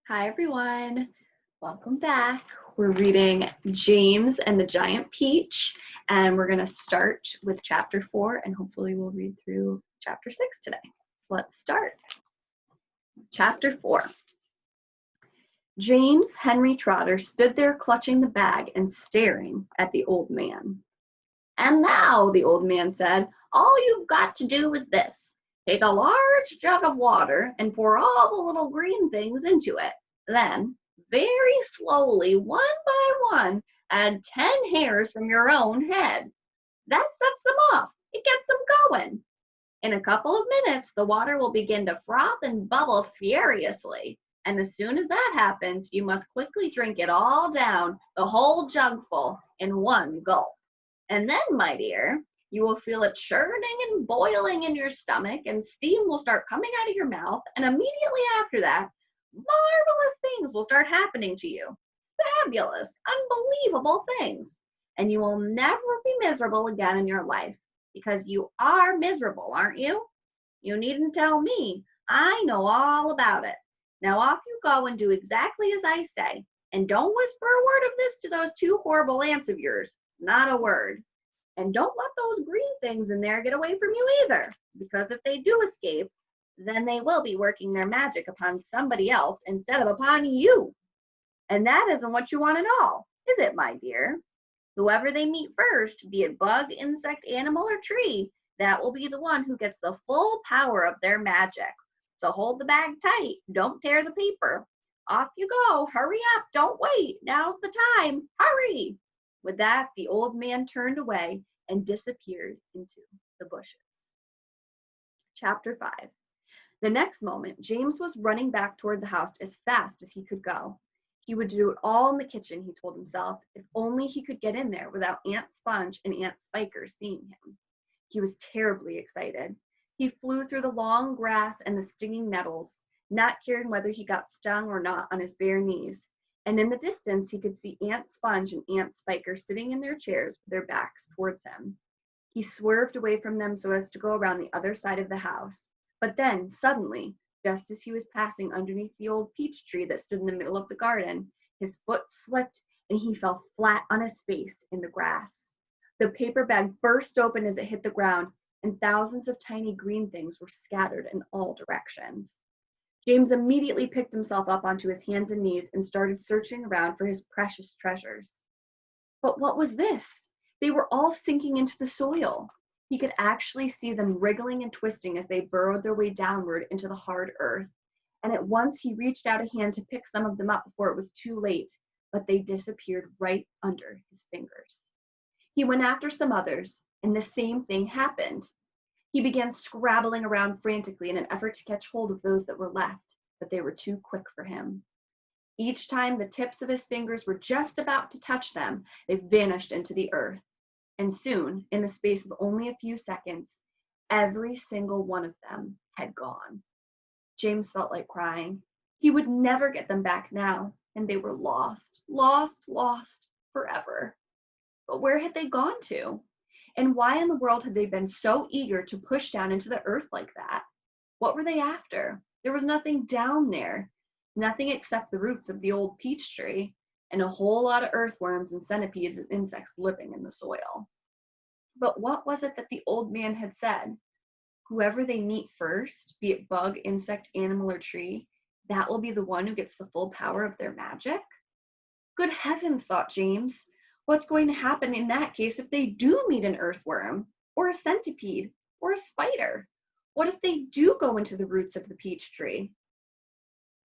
Hi, everyone. Welcome back. We're reading James and the Giant Peach, and we're going to start with chapter 4, and hopefully we'll read through chapter 6 today. So let's start. Chapter 4. James Henry Trotter stood there clutching the bag and staring at the old man. "And now," the old man said, "all you've got to do is this. Take a large jug of water and pour all the little green things into it. Then, very slowly, one by one, add 10 hairs from your own head. That sets them off. It gets them going. In a couple of minutes, the water will begin to froth and bubble furiously. And as soon as that happens, you must quickly drink it all down, the whole jugful, in one gulp. And then, my dear, you will feel it churning and boiling in your stomach, and steam will start coming out of your mouth, and immediately after that, marvelous things will start happening to you. Fabulous, unbelievable things. And you will never be miserable again in your life, because you are miserable, aren't you? You needn't tell me. I know all about it. Now off you go and do exactly as I say, and don't whisper a word of this to those two horrible aunts of yours. Not a word. And don't let those green things in there get away from you either, because if they do escape, then they will be working their magic upon somebody else instead of upon you. And that isn't what you want at all, is it, my dear? Whoever they meet first, be it bug, insect, animal, or tree, that will be the one who gets the full power of their magic. So hold the bag tight, don't tear the paper. Off you go, hurry up, don't wait, now's the time, hurry. With that, the old man turned away and disappeared into the bushes. Chapter 5. The next moment, James was running back toward the house as fast as he could go. He would do it all in the kitchen, he told himself, if only he could get in there without Aunt Sponge and Aunt Spiker seeing him. He was terribly excited. He flew through the long grass and the stinging nettles, not caring whether he got stung or not on his bare knees. And in the distance, he could see Aunt Sponge and Aunt Spiker sitting in their chairs with their backs towards him. He swerved away from them so as to go around the other side of the house. But then, suddenly, just as he was passing underneath the old peach tree that stood in the middle of the garden, his foot slipped and he fell flat on his face in the grass. The paper bag burst open as it hit the ground, and thousands of tiny green things were scattered in all directions. James immediately picked himself up onto his hands and knees and started searching around for his precious treasures. But what was this? They were all sinking into the soil. He could actually see them wriggling and twisting as they burrowed their way downward into the hard earth. And at once he reached out a hand to pick some of them up before it was too late, but they disappeared right under his fingers. He went after some others, and the same thing happened. He began scrabbling around frantically in an effort to catch hold of those that were left, but they were too quick for him. Each time the tips of his fingers were just about to touch them, they vanished into the earth. And soon, in the space of only a few seconds, every single one of them had gone. James felt like crying. He would never get them back now, and they were lost, lost, lost forever. But where had they gone to? And why in the world had they been so eager to push down into the earth like that? What were they after? There was nothing down there, nothing except the roots of the old peach tree, and a whole lot of earthworms and centipedes and insects living in the soil. But what was it that the old man had said? Whoever they meet first, be it bug, insect, animal, or tree, that will be the one who gets the full power of their magic? Good heavens, thought James. What's going to happen in that case if they do meet an earthworm, or a centipede, or a spider? What if they do go into the roots of the peach tree?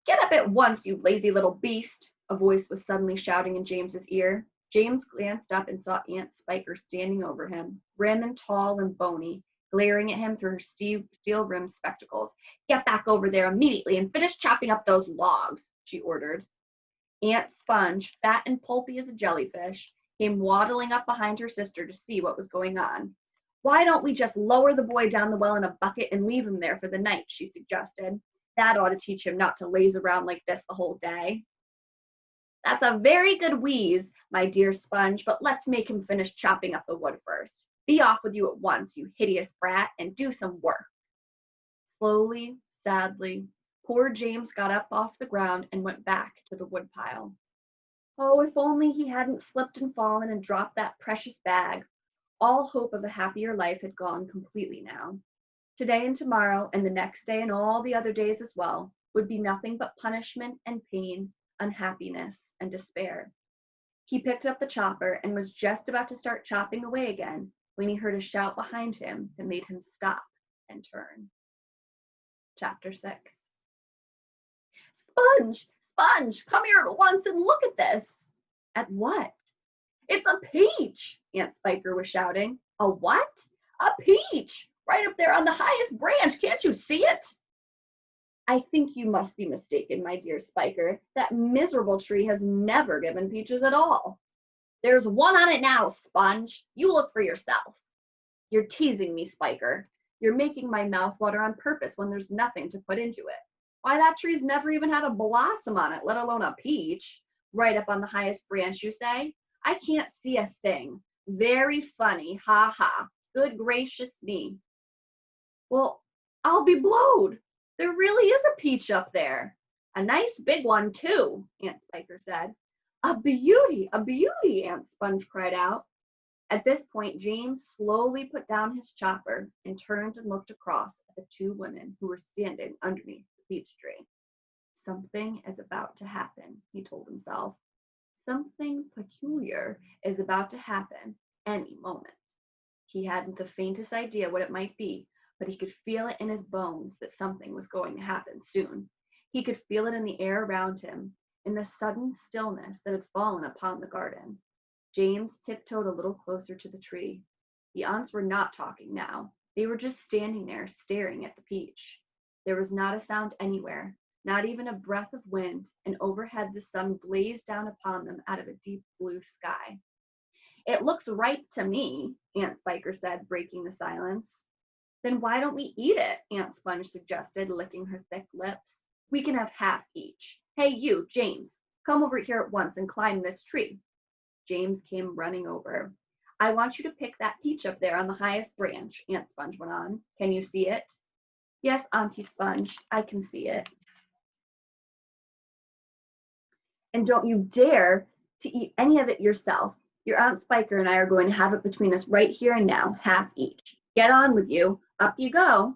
Get up at once, you lazy little beast, a voice was suddenly shouting in James's ear. James glanced up and saw Aunt Spiker standing over him, grim and tall and bony, glaring at him through her steel-rimmed spectacles. Get back over there immediately and finish chopping up those logs, she ordered. Aunt Sponge, fat and pulpy as a jellyfish, came waddling up behind her sister to see what was going on. Why don't we just lower the boy down the well in a bucket and leave him there for the night, she suggested. That ought to teach him not to laze around like this the whole day. That's a very good wheeze, my dear Sponge, but let's make him finish chopping up the wood first. Be off with you at once, you hideous brat, and do some work. Slowly, sadly, Poor James got up off the ground and went back to the woodpile. Oh, if only he hadn't slipped and fallen and dropped that precious bag. All hope of a happier life had gone completely now. Today and tomorrow and the next day and all the other days as well would be nothing but punishment and pain, unhappiness and despair. He picked up the chopper and was just about to start chopping away again when he heard a shout behind him that made him stop and turn. Chapter 6. Sponge, Sponge, come here at once and look at this. At what? It's a peach, Aunt Spiker was shouting. A what? A peach, right up there on the highest branch. Can't you see it? I think you must be mistaken, my dear Spiker. That miserable tree has never given peaches at all. There's one on it now, Sponge. You look for yourself. You're teasing me, Spiker. You're making my mouth water on purpose when there's nothing to put into it. Why, that tree's never even had a blossom on it, let alone a peach. Right up on the highest branch, you say? I can't see a thing. Very funny, ha ha. Good gracious me. Well, I'll be blowed. There really is a peach up there. A nice big one, too, Aunt Spiker said. A beauty, Aunt Sponge cried out. At this point, James slowly put down his chopper and turned and looked across at the two women who were standing underneath the peach tree. Something is about to happen, he told himself. Something peculiar is about to happen any moment. He hadn't the faintest idea what it might be, but he could feel it in his bones that something was going to happen soon. He could feel it in the air around him, in the sudden stillness that had fallen upon the garden. James tiptoed a little closer to the tree. The aunts were not talking now. They were just standing there, staring at the peach. There was not a sound anywhere, not even a breath of wind, and overhead the sun blazed down upon them out of a deep blue sky. It looks ripe to me, Aunt Spiker said, breaking the silence. Then why don't we eat it? Aunt Sponge suggested, licking her thick lips. We can have half each. Hey, you, James, come over here at once and climb this tree. James came running over. I want you to pick that peach up there on the highest branch, Aunt Sponge went on. Can you see it? Yes, Auntie Sponge, I can see it. And don't you dare to eat any of it yourself. Your Aunt Spiker and I are going to have it between us right here and now, half each. Get on with you. Up you go.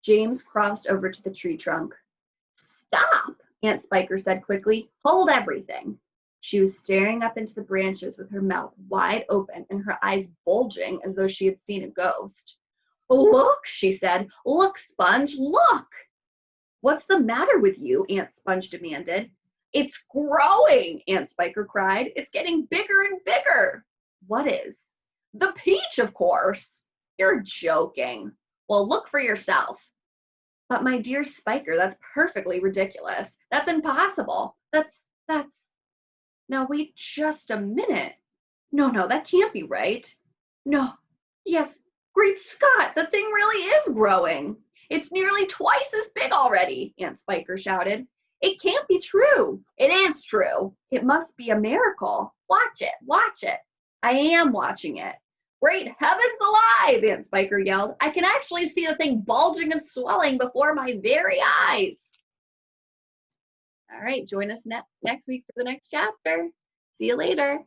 James crossed over to the tree trunk. Stop, Aunt Spiker said quickly. Hold everything. She was staring up into the branches with her mouth wide open and her eyes bulging as though she had seen a ghost. Look, she said. Look, Sponge, look. What's the matter with you? Aunt Sponge demanded. It's growing, Aunt Spiker cried. It's getting bigger and bigger. What is? The peach, of course. You're joking. Well, look for yourself. But my dear Spiker, that's perfectly ridiculous. That's impossible. That's... Now wait just a minute. No, that can't be right. No, yes, great Scott, the thing really is growing. It's nearly twice as big already, Aunt Spiker shouted. It can't be true. It is true. It must be a miracle. Watch it. I am watching it. Great heavens alive, Aunt Spiker yelled. I can actually see the thing bulging and swelling before my very eyes. All right, join us next week for the next chapter. See you later.